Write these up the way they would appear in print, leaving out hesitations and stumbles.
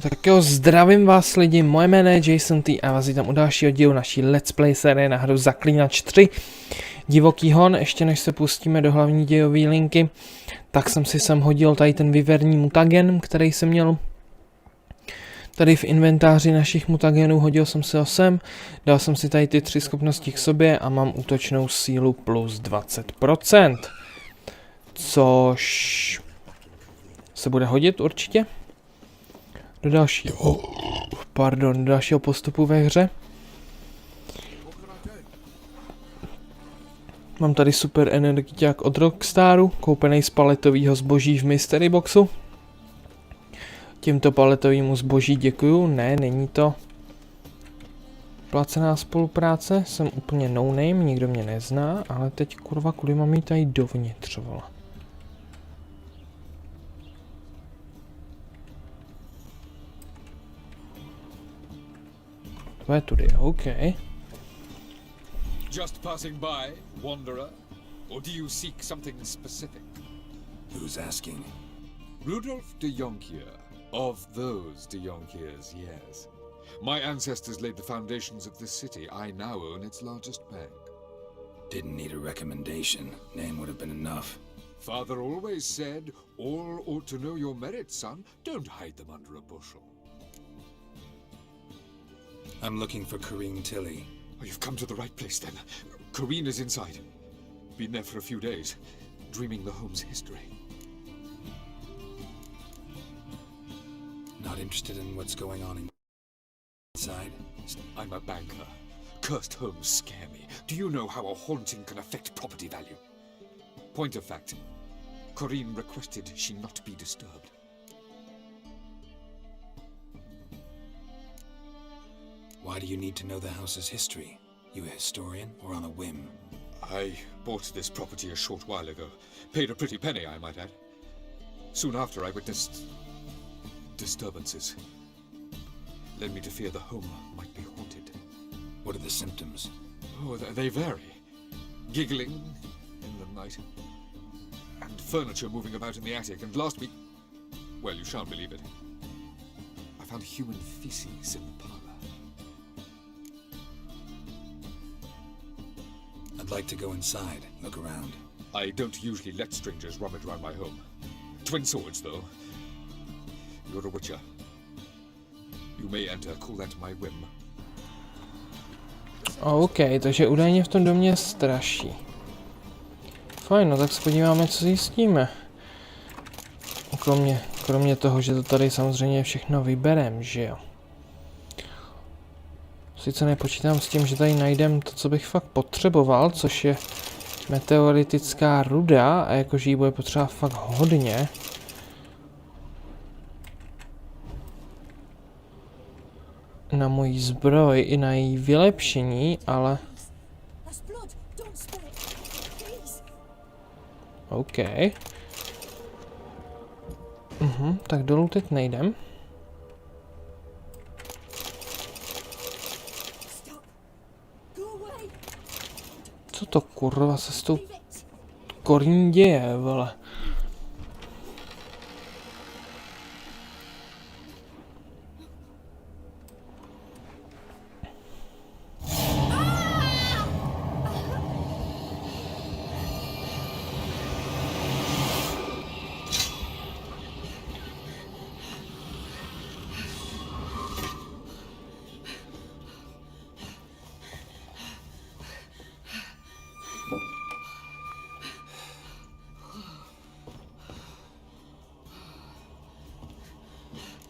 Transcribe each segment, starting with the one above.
Tak jo, zdravím vás lidi, moje jméno je Jason T a vás vítám u dalšího dílu naší Let's Play série na hru Zaklínač 3 Divoký hon. Ještě než se pustíme do hlavní dějové linky, tak jsem si sem hodil tady ten vyverní mutagen, který jsem měl tady v inventáři našich mutagenů, hodil jsem si ho sem, dal jsem si tady ty 3 schopnosti k sobě a mám útočnou sílu plus 20%, což se bude hodit určitě do dalšího postupu ve hře. Mám tady super energiťák od Rockstaru, koupený z paletového zboží v Mystery Boxu. Tímto paletovému zboží děkuju, ne, není to placená spolupráce, jsem úplně no name, nikdo mě nezná, ale teď kurva kudy mám jít tady dovnitř, vole. To je tudy, OK. Just passing by, wanderer? Or do you seek something specific? Who's asking? Rudolf de Jonkier. Of those de Jonkiers, yes. My ancestors laid the foundations of this city. I now own its largest bank. Didn't need a recommendation. Name would have been enough. Father always said, all ought to know your merits, son. Don't hide them under a bushel. I'm looking for Corrine Tilly. Oh, you've come to the right place then. Corrine is inside. Been there for a few days, dreaming the home's history. Not interested in what's going on inside? I'm a banker. Cursed homes scare me. Do you know how a haunting can affect property value? Point of fact, Corrine requested she not be disturbed. Why do you need to know the house's history? You a historian or on a whim? I bought this property a short while ago. Paid a pretty penny, I might add. Soon after, I witnessed disturbances. Led me to fear the home might be haunted. What are the symptoms? Oh, they vary. Giggling in the night. And furniture moving about in the attic. And last week... well, you shan't believe it. I found human feces in the parlor. I'd like to go inside, look around. I don't usually let strangers rummage around my home. Twin swords, though. You're a witcher. You may enter, call that my whim. OK, takže údajně v tom domě straší. Fajn, no tak se podíváme, co zjistíme. Kromě toho, že to tady samozřejmě všechno vyberem, že jo. Sice nepočítám s tím, že tady najdem to, co bych fakt potřeboval, což je meteoritická ruda, a jakože jí bude potřeba fakt hodně. Na moji zbroj i na její vylepšení, ale... OK. Tak dolů teď nejdem. Co to kurva se s tou Corrine děje, vole?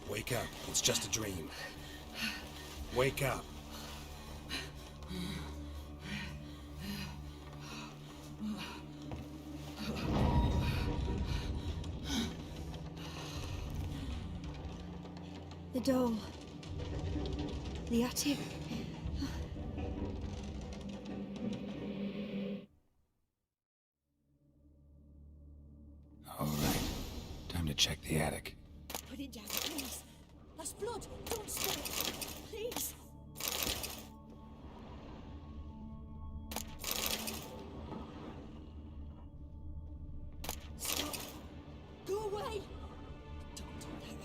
Wake up, it's just a dream. Wake up. The doll. The attic. All right, time to check the attic. Put it down, please. That's blood. Don't spill it. Please. Stop. Go away. Don't do that.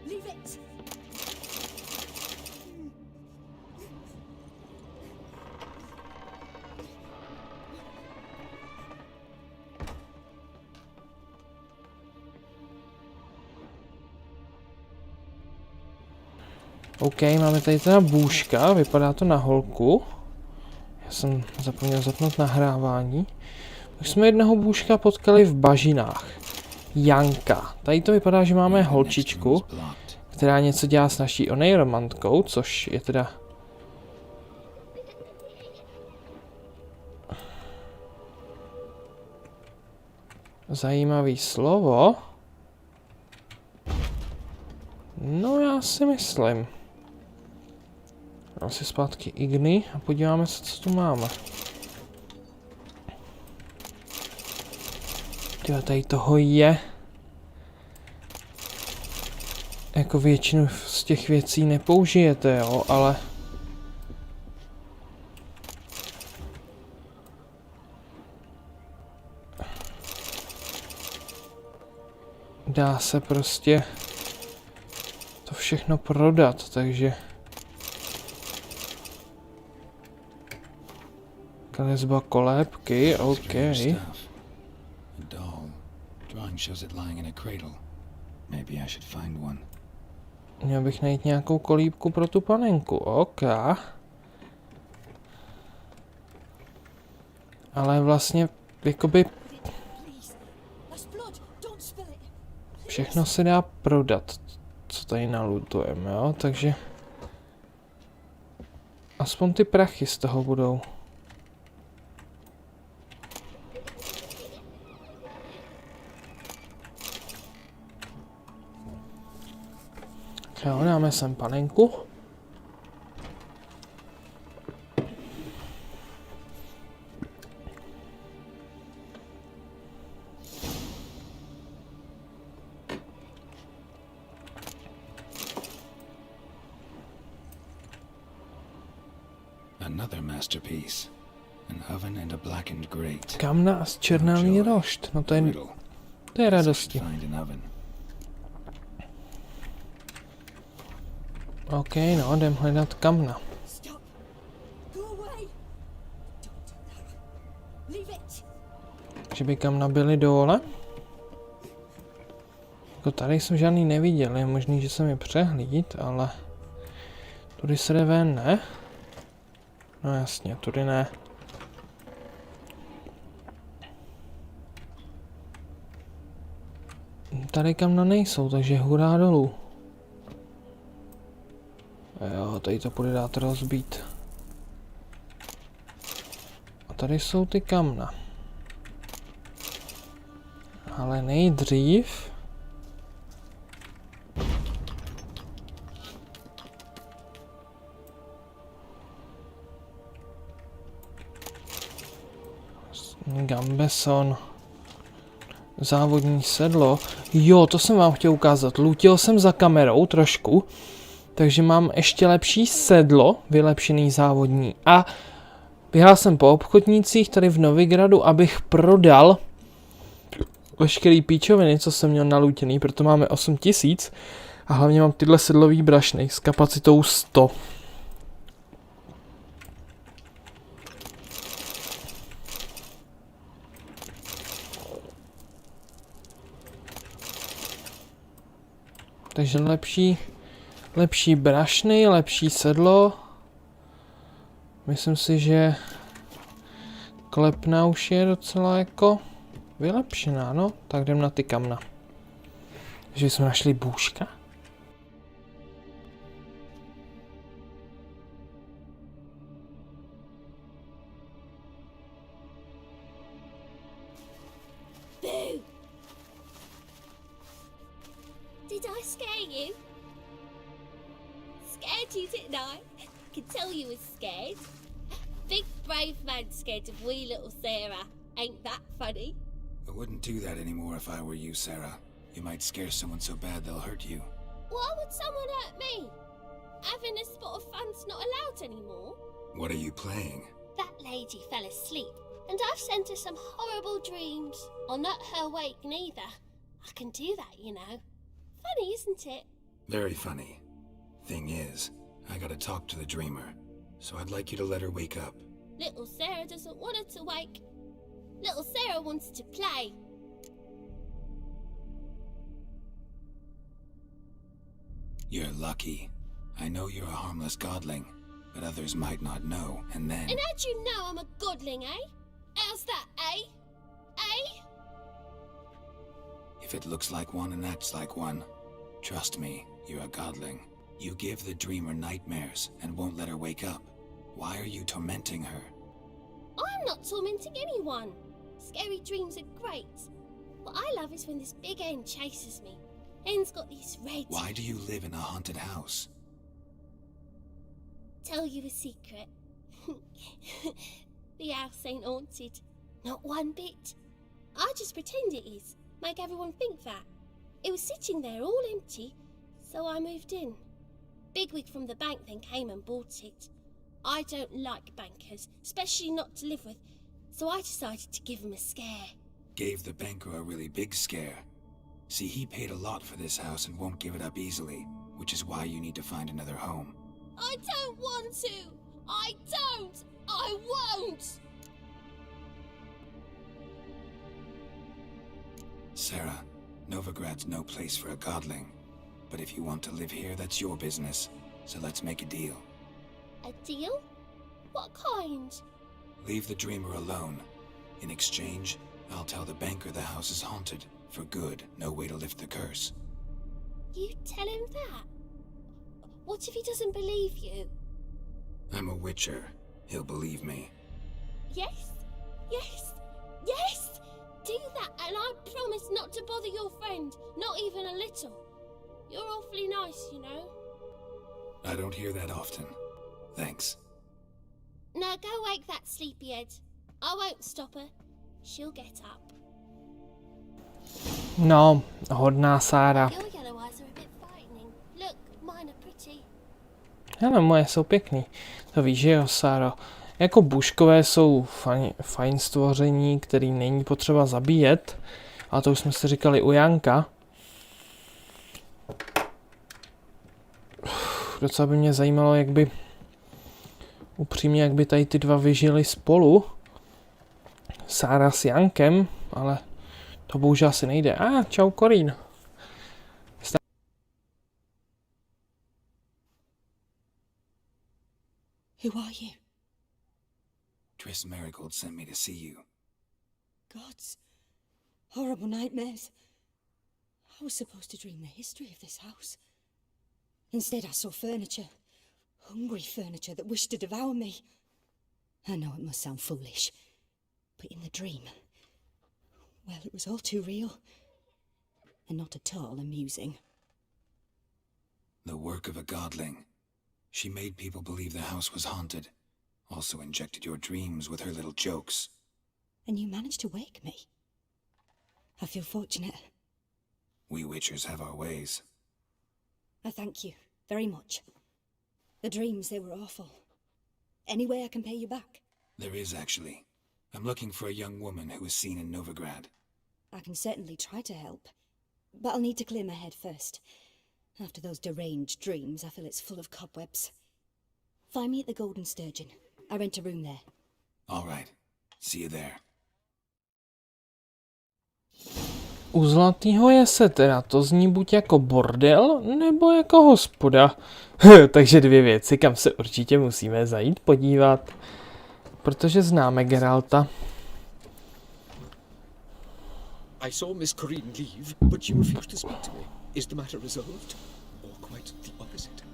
Leave it. OK, máme tady teda bůžka, vypadá to na holku. Já jsem zapomněl zapnout nahrávání. Už jsme jednoho bůžka potkali v bažinách. Janka. Tady to vypadá, že máme holčičku, která něco dělá s naší onejromantkou, což je teda... zajímavý slovo. No já si myslím. Dám si zpátky igny a podíváme se, co tu máme. Tyhle, tady toho je. Jako většinu z těch věcí nepoužijete, jo, ale... dá se prostě to všechno prodat, takže... Kresba kolébky, OK. Měl bych najít nějakou kolíbku pro tu panenku, OK. Ale vlastně, jakoby... všechno se dá prodat, co tady nalutujeme, jo, takže... aspoň ty prachy z toho budou. Jo, dáme sem panenku. Another masterpiece. An oven and a blackened grate. Kamna a zčernalý rošt. No to je radosti. OK, no, jdem hledat kamna. Že by kamna byly dole? Jako tady jsem žádný neviděl, je možný, že jsem je přehlíd, ale... tudy se jde ven, ne? No jasně, tudy ne. Tady kamna nejsou, takže hurá dolů. Jo, tady to půjde dát rozbít. A tady jsou ty kamna. Ale nejdřív... Gambeson. Závodní sedlo. Jo, to jsem vám chtěl ukázat. Lutil jsem za kamerou trošku. Takže mám ještě lepší sedlo, vylepšený závodní. A běhal jsem po obchodnících tady v Novigradu, abych prodal veškerý píčoviny, co jsem měl nalutěný, proto máme 8000. A hlavně mám tyhle sedlový brašny s kapacitou 100. Takže lepší brašny, lepší sedlo. Myslím si, že klepna už je docela jako vylepšená, no. Tak jdem na ty kamna. Takže jsme našli bůžka. Did I scare you? Scared you, didn't I? Could tell you was scared. Big brave man scared of wee little Sarah. Ain't that funny? I wouldn't do that anymore if I were you, Sarah. You might scare someone so bad they'll hurt you. Why would someone hurt me? Having a spot of fun's not allowed anymore. What are you playing? That lady fell asleep, and I've sent her some horrible dreams. I'll not her wake neither. I can do that, you know. Funny, isn't it? Very funny. Thing is, I gotta talk to the dreamer, so I'd like you to let her wake up. Little Sarah doesn't want her to wake. Little Sarah wants to play. You're lucky. I know you're a harmless godling, but others might not know, and then... And how'd you know I'm a godling, eh? How's that, eh? Eh? If it looks like one and acts like one, trust me, you're a godling. You give the dreamer nightmares and won't let her wake up. Why are you tormenting her? I'm not tormenting anyone. Scary dreams are great. What I love is when this big hen chases me. Hen's got these red... Why do you live in a haunted house? Tell you a secret. The house ain't haunted. Not one bit. I just pretend it is. Make everyone think that. It was sitting there all empty, so I moved in. Bigwig from the bank then came and bought it. I don't like bankers, especially not to live with, so I decided to give him a scare. Gave the banker a really big scare. See, he paid a lot for this house and won't give it up easily, which is why you need to find another home. I don't want to! I don't! I won't! Sarah, Novigrad's no place for a godling. But if you want to live here, that's your business. So let's make a deal. A deal? What kind? Leave the dreamer alone. In exchange, I'll tell the banker the house is haunted. For good, no way to lift the curse. You tell him that? What if he doesn't believe you? I'm a witcher. He'll believe me. Yes? Yes? Yes! Do that and I promise not to bother your friend. Not even a little. You're awfully nice, you know. I don't hear that often. Thanks. Now go wake that sleepyhead. I won't stop her. She'll get up. No, hodná Sára. Your yellow eyes are a bit frightening. Look, mine are pretty. Hele, moje jsou pěkný. To víš, že jo, Sáro. Jako buškové jsou fajn stvoření, který není potřeba zabíjet. A to už jsme si říkali u Janka. Docela by mě zajímalo, jak by upřímně, jak by tady ty dva vyžili spolu. Sára s Jankem, ale to bohužel asi nejde. Čau Corín. Who are you? Triss Marigold sent me to see you. Gods. Horrible nightmares. I was supposed to dream the history of this house. Instead I saw furniture. Hungry furniture that wished to devour me. I know it must sound foolish, but in the dream, well, it was all too real. And not at all amusing. The work of a godling. She made people believe the house was haunted. Also injected your dreams with her little jokes. And you managed to wake me. I feel fortunate. We witchers have our ways. I thank you very much. The dreams, they were awful. Any way I can pay you back? There is, actually. I'm looking for a young woman who was seen in Novigrad. I can certainly try to help. But I'll need to clear my head first. After those deranged dreams, I feel it's full of cobwebs. Find me at the Golden Sturgeon. I rent a room there. All right. See you there. U Zlatýho jesetera to zní buď jako bordel, nebo jako hospoda. Takže dvě věci, kam se určitě musíme zajít podívat. Protože známe Geralta. I saw Miss Corinne leave, but she refused to speak to me. Is the matter resolved? Or quite the opposite?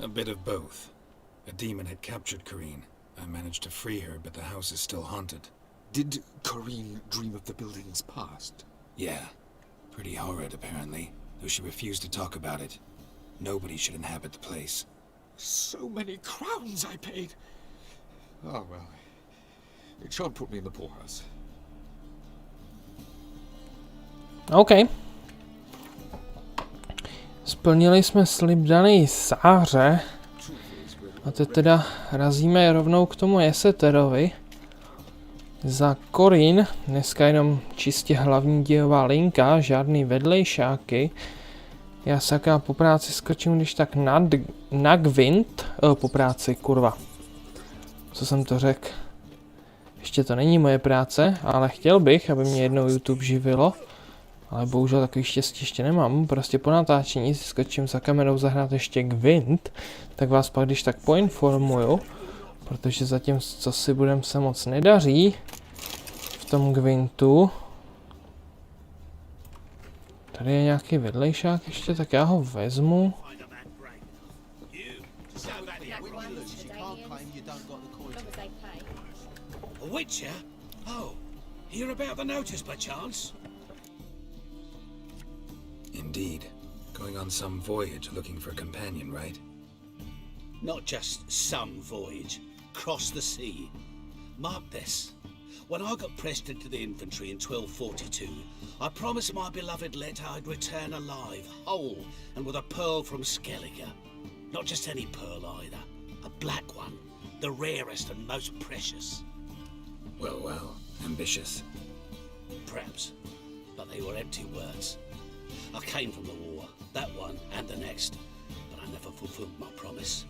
A bit of both. A demon had captured Corinne. I managed to free her, but the house is still haunted. Did Corinne dream of the building's past? Yeah. Pretty horrid, apparently, though she refused to talk about it. Nobody should inhabit the place. So many crowns I paid. Oh, well. It shan't put me in the poorhouse. OK. Splnili jsme slib daný Sáře. A teď teda razíme rovnou k tomu jeseterovi. Za Corinne, dneska jenom čistě hlavní dějová linka, žádný vedlejšáky. Já saká po práci skočím když tak na Gvint. Po práci, kurva. Co jsem to řekl? Ještě to není moje práce, ale chtěl bych, aby mě jednou YouTube živilo. Ale bohužel takový štěstí ještě nemám. Prostě po natáčení si skočím za kamerou zahrát ještě Gwent, tak vás pak když tak poinformuju, protože zatím, co si budem, se moc nedaří v tom Gwentu. Tady je nějaký vedlejšák ještě, tak já ho vezmu. A witcher? Oh, hear about the notice by chance? Indeed. Going on some voyage looking for a companion, right? Not just some voyage. Cross the sea. Mark this. When I got pressed into the infantry in 1242, I promised my beloved Let I'd return alive, whole, and with a pearl from Skellige. Not just any pearl either. A black one. The rarest and most precious. Well, well. Ambitious. Perhaps. But they were empty words. I came from the war, that one and the next, but I never fulfilled my promise.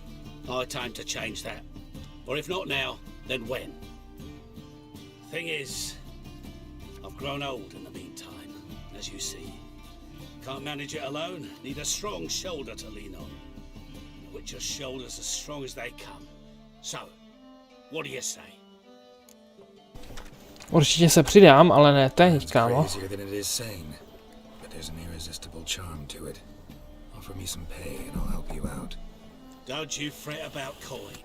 High time to change that. Or if not now, then when? Thing is, I've grown old in the meantime, as you see. Can't manage it alone, need a strong shoulder to lean on. The Witcher's shoulders as strong as they come. So, what do you say? Určitě se přidám, ale ne teď, kámo. Crazier than it is sane, but there's an irresistible charm to it. Offer me some pay and I'll help you out. Don't you fret about coin.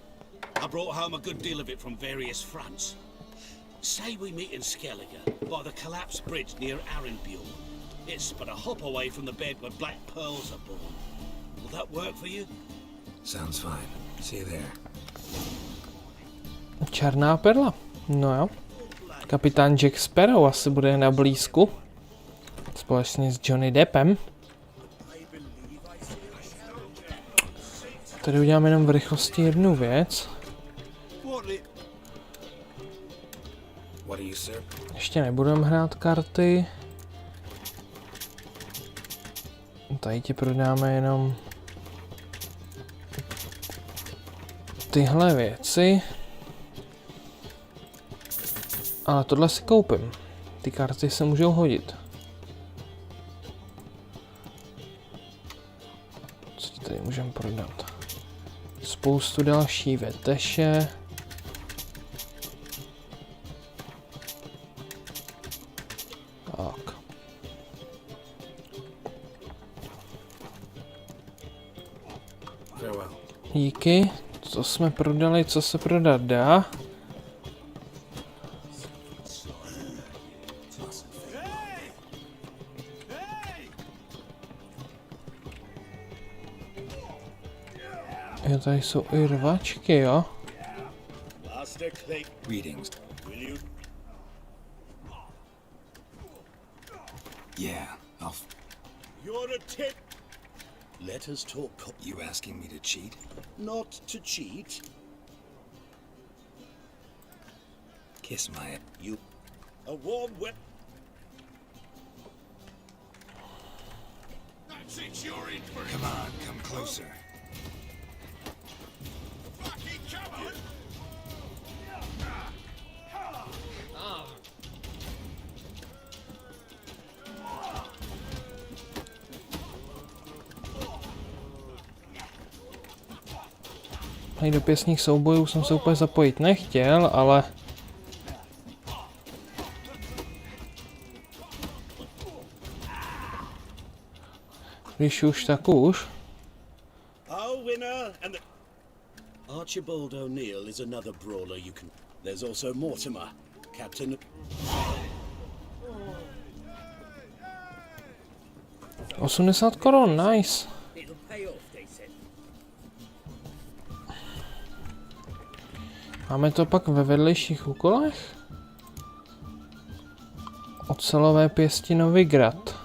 I brought home a good deal of it from various fronts. Say we meet in Skellige, by the collapsed bridge near Arenbjorn. It's but a hop away from the bed where black pearls are born. Will that work for you? Sounds fine. See you there. Černá perla. No jo. Kapitán Jack Sparrow asi bude na blízku. Společně s Johnny Deppem. Tady uděláme jenom v rychlosti jednu věc. Ještě nebudeme hrát karty. Tady ti prodáme jenom tyhle věci. Ale tohle si koupím. Ty karty se můžou hodit. Co ti tady můžeme prodat? Spoustu další veteše. Tak. Díky. Co jsme prodali, co se prodat dá. Jo, tady jsou i rvačky, jo? Greetings. Yeah, You're a tip. Let us talk. You asking me to cheat? Not to cheat. Kiss my... You. A warm wet. That's it, you're in for it. Come on, come closer. Fucking come on. Tady do pěsních soubojů jsem se úplně zapojit nechtěl, ale... Když už, tak už. Our winner and the... Archibald O'Neill is another brawler you can... There's also Mortimer, Captain... 80 korun, nice. Máme to pak ve vedlejších úkolech? Ocelové pěsti Novigrad.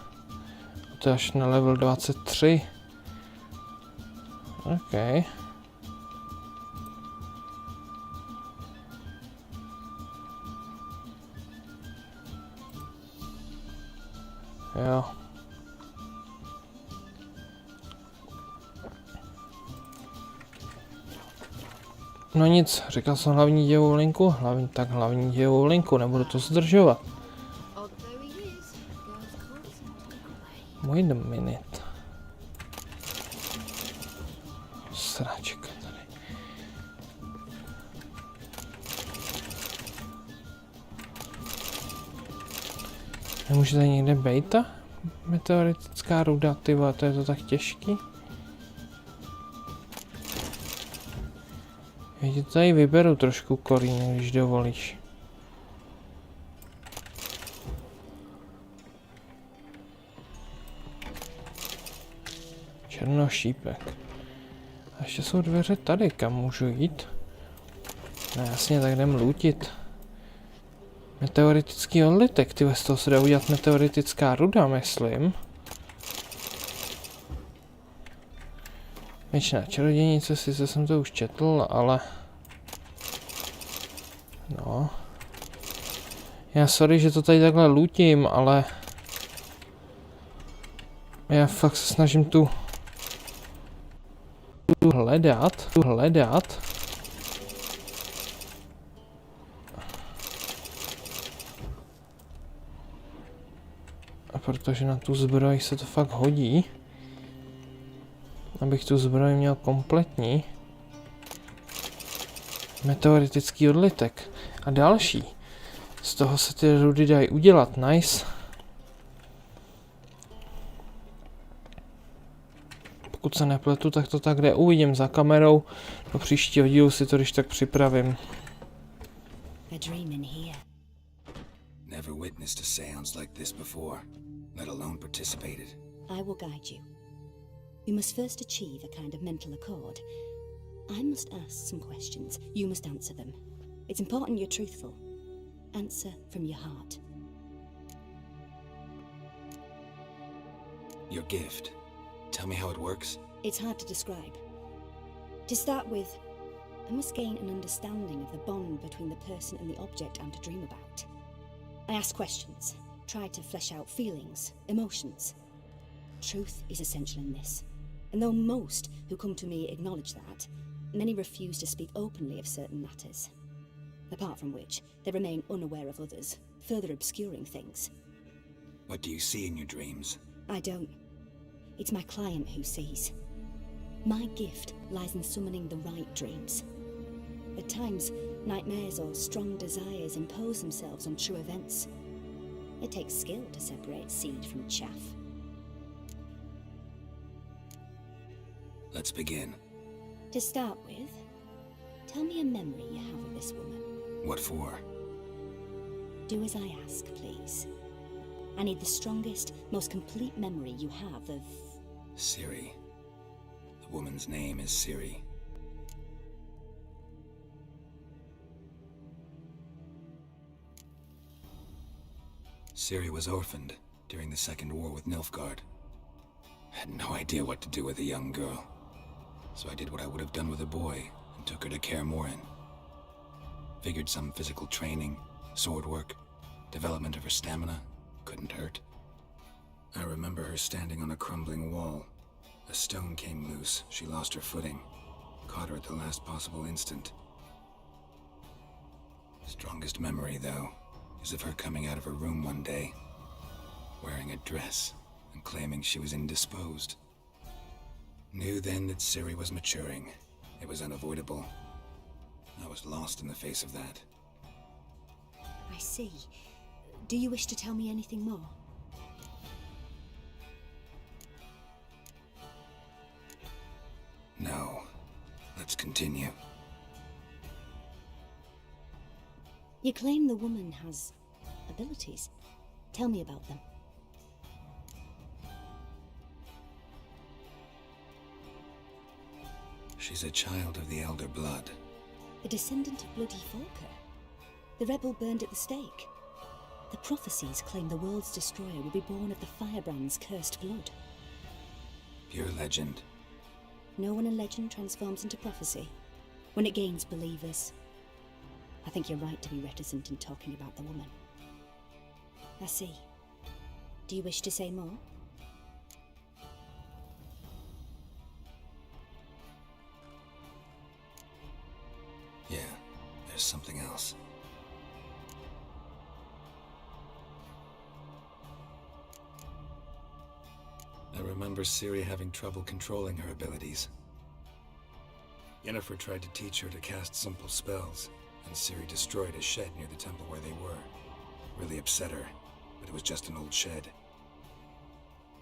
To je až na level 23. OK. Jo. No nic, říkal jsem hlavní dějovou linku, hlavní dějovou linku, nebudu to zdržovat. Wait a minute. Sračka tady. Nemůže tady někde být ta meteoritická ruda, ty vole, to je to tak těžký. Já ti tady vyberu trošku korín, když dovolíš. Černošípek. A ještě jsou dveře tady, kam můžu jít. No jasně, tak jdem lootit. Meteoritický odlitek, ty z toho se dá udělat meteoritická ruda, myslím. Věčná čarodějnice, sice jsem to už četl, ale... No. Já sorry, že to tady takhle lootím, ale... Já fakt se snažím tu hledat. A protože na tu zbroj se to fakt hodí, abych tu zbroj měl kompletní. Meteoritický odlitek. A další. Z toho se ty rudy dají udělat, nice. Pokud se nepletu, tak to tak jde. Uvidím za kamerou. Do příštího dílu si to když tak připravím. Never witnessed a seance like this before, let alone participated. I will guide you. You must first achieve a kind of mental accord. I must ask some questions. You must answer them. It's important you're truthful. Answer from your heart. Your gift. Tell me how it works. It's hard to describe. To start with, I must gain an understanding of the bond between the person and the object I'm to dream about. I ask questions, try to flesh out feelings, emotions. Truth is essential in this, and though most who come to me acknowledge that, many refuse to speak openly of certain matters. Apart from which, they remain unaware of others, further obscuring things. What do you see in your dreams? I don't. It's my client who sees. My gift lies in summoning the right dreams. At times, nightmares or strong desires impose themselves on true events. It takes skill to separate seed from chaff. Let's begin. To start with, tell me a memory you have of this woman. What for? Do as I ask, please. I need the strongest, most complete memory you have of... Siri. The woman's name is Siri. Siri was orphaned during the Second War with Nilfgaard. Had no idea what to do with a young girl. So I did what I would have done with a boy and took her to Kaer Morhen. Figured some physical training, sword work, development of her stamina couldn't hurt. I remember her standing on a crumbling wall. A stone came loose, she lost her footing. Caught her at the last possible instant. Strongest memory, though, is of her coming out of her room one day, wearing a dress and claiming she was indisposed. Knew then that Siri was maturing. It was unavoidable. I was lost in the face of that. I see. Do you wish to tell me anything more? No. Let's continue. You claim the woman has abilities. Tell me about them. She's a child of the Elder Blood. A descendant of bloody Falker. The rebel burned at the stake. The prophecies claim the world's destroyer will be born of the firebrand's cursed blood. Pure legend. No one in legend transforms into prophecy. When it gains believers. I think you're right to be reticent in talking about the woman. I see. Do you wish to say more? Yeah, there's something else. I remember Ciri having trouble controlling her abilities. Yennefer tried to teach her to cast simple spells, and Ciri destroyed a shed near the temple where they were. Really upset her, but it was just an old shed.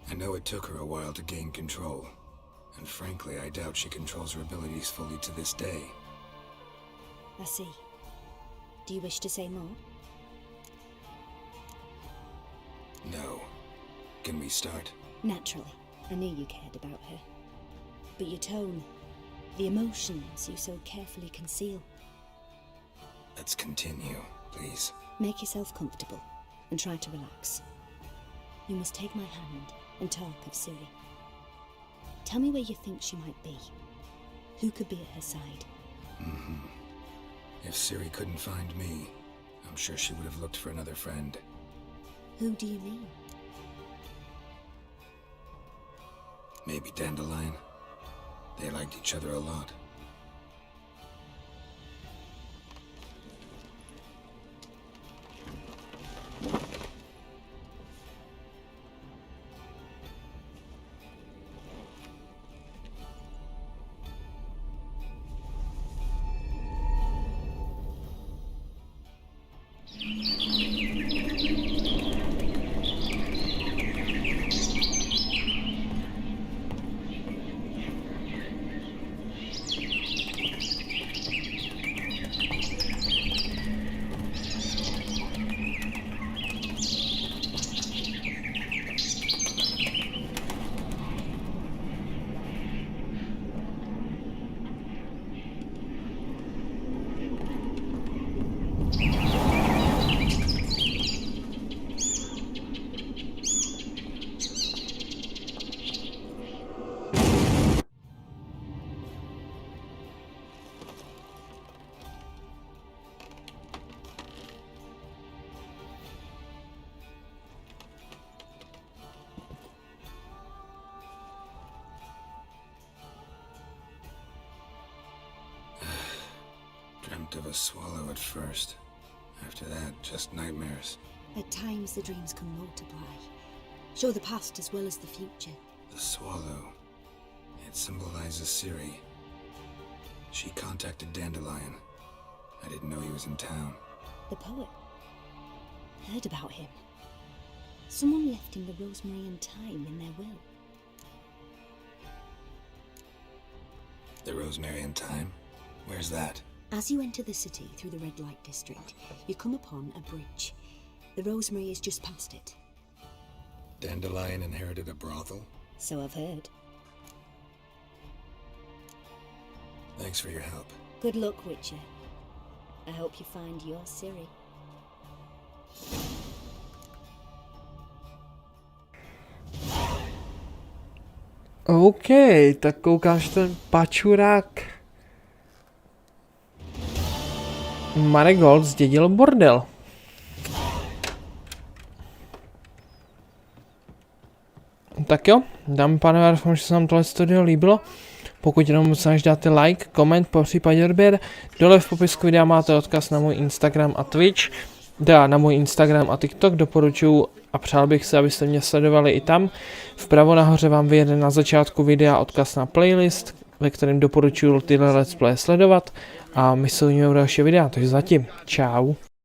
I know it took her a while to gain control, and frankly, I doubt she controls her abilities fully to this day. I see. Do you wish to say more? No. Can we start? Naturally. I knew you cared about her. But your tone, the emotions you so carefully conceal. Let's continue, please. Make yourself comfortable and try to relax. You must take my hand and talk of Ciri. Tell me where you think she might be. Who could be at her side? If Ciri couldn't find me, I'm sure she would have looked for another friend. Who do you mean? Maybe Dandelion. They liked each other a lot. Dreamt of a swallow at first. After that, just nightmares. At times the dreams can multiply. Show the past as well as the future. The swallow. It symbolizes Ciri. She contacted Dandelion. I didn't know he was in town. The poet. Heard about him. Someone left him the rosemary and thyme in their will. The rosemary and thyme? Where's that? As you enter the city through the red light district, you come upon a bridge. The rosemary is just past it. Dandelion inherited a brothel? So I've heard. Thanks for your help. Good luck, Witcher. I hope you find your Ciri. OK, tak koukám, že ten pačurák Marigold zdědil bordel. Tak jo, dámy a pánové, doufám, že se vám tohle studio líbilo. Pokud jenom se dáte like, koment, po případě odběr. Dole v popisku videa máte odkaz na můj Instagram a Twitch. Na můj Instagram a TikTok doporučuji a přál bych se, abyste mě sledovali i tam. Vpravo nahoře vám vyjede na začátku videa odkaz na playlist, ve kterém doporučuji tyhle let's play sledovat. A my se uvidíme u dalšího videa, takže zatím. Čau.